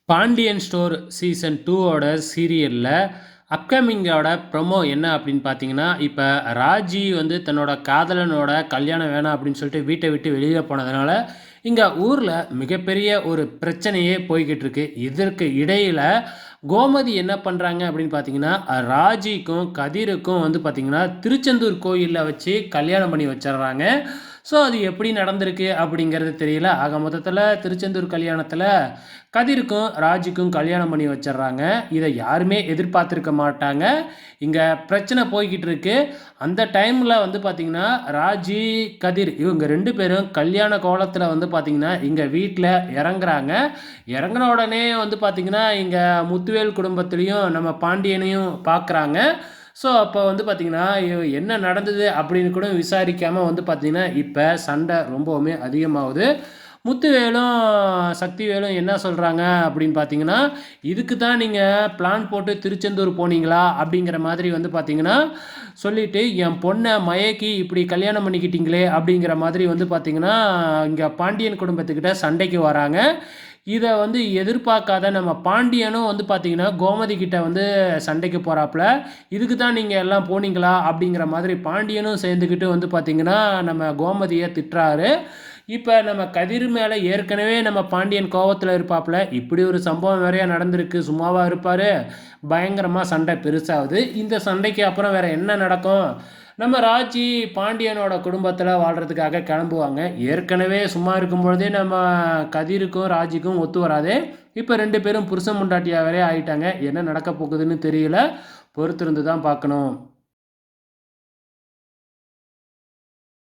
Pandian store season 2ஓட சீரியலில் அப்கமிங்கோட promo என்ன அப்படின்னு பார்த்தீங்கன்னா, இப்போ ராஜி வந்து தன்னோட காதலனோட கல்யாணம் வேணாம் அப்படின்னு சொல்லிட்டு வீட்டை விட்டு வெளியில் போனதுனால, இங்கே ஊரில் மிகப்பெரிய ஒரு பிரச்சனையே போய்கிட்டு இருக்கு. இதற்கு இடையில் கோமதி என்ன பண்ணுறாங்க அப்படின்னு பார்த்தீங்கன்னா, ராஜிக்கும் கதிருக்கும் வந்து பார்த்தீங்கன்னா, திருச்செந்தூர் கோயிலில் வச்சு கல்யாணம் பண்ணி வச்சிடுறாங்க. ஸோ அது எப்படி நடந்திருக்கு அப்படிங்கிறது தெரியல. ஆக மொத்தத்தில் திருச்செந்தூர் கல்யாணத்தில் கதிருக்கும் ராஜுக்கும் கல்யாணம் பண்ணி வச்சிடுறாங்க. இதை யாருமே எதிர்பார்த்துருக்க மாட்டாங்க. இங்கே பிரச்சனை போய்கிட்டு இருக்கு. அந்த டைமில் வந்து பார்த்திங்கன்னா, ராஜி, கதிர் இவங்க 2 பேரும் கல்யாண கோலத்தில் வந்து பார்த்திங்கன்னா, இங்கே வீட்டில் இறங்குறாங்க. இறங்குன உடனே வந்து பார்த்திங்கன்னா, இங்கே முத்துவேல் குடும்பத்துலேயும் நம்ம பாண்டியனையும் பார்க்குறாங்க. ஸோ அப்போ வந்து பார்த்திங்கன்னா, என்ன நடந்தது அப்படின்னு கூட விசாரிக்காமல் வந்து பார்த்திங்கன்னா, இப்போ சண்டை ரொம்பவுமே அதிகமாகுது. முத்துவேலும் சக்திவேலும் என்ன சொல்கிறாங்க அப்படின்னு பார்த்தீங்கன்னா, இதுக்கு தான் நீங்கள் பிளான் போட்டு திருச்செந்தூர் போனீங்களா அப்படிங்கிற மாதிரி வந்து பார்த்தீங்கன்னா சொல்லிவிட்டு, என் பொண்ணை மயக்கி இப்படி கல்யாணம் பண்ணிக்கிட்டீங்களே அப்படிங்கிற மாதிரி வந்து பார்த்தீங்கன்னா, இங்கே பாண்டியன் குடும்பத்துக்கிட்ட சண்டைக்கு வராங்க. இதை வந்து எதிர்பார்க்காத நம்ம பாண்டியனும் வந்து பார்த்திங்கன்னா, கோமதி கிட்ட வந்து சண்டைக்கு போகிறாப்புல. இதுக்கு தான் நீங்கள் எல்லாம் போனீங்களா அப்படிங்கிற மாதிரி பாண்டியனும் சேர்ந்துக்கிட்டு வந்து பார்த்திங்கன்னா, நம்ம கோமதியை திட்டுறாரு. இப்போ நம்ம கதிர் மேலே ஏற்கனவே நம்ம பாண்டியன் கோவத்தில் இருப்பாப்புல. இப்படி ஒரு சம்பவம் நிறையா நடந்திருக்கு, சும்மாவா இருப்பார்? பயங்கரமாக சண்டை பெருசாகுது. இந்த சண்டைக்கு அப்புறம் வேறு என்ன நடக்கும்? நம்ம ராஜி பாண்டியனோட குடும்பத்தில் வாழ்கிறதுக்காக கிளம்புவாங்க. ஏற்கனவே சும்மா இருக்கும் பொழுதே நம்ம கதிருக்கும் ராஜிக்கும் ஒத்து வராது. இப்போ 2 பேரும் புருஷன் பொண்டாட்டியாகவே ஆகிட்டாங்க. என்ன நடக்க போகுதுன்னு தெரியல. பொறுத்திருந்து தான் பார்க்கணும்.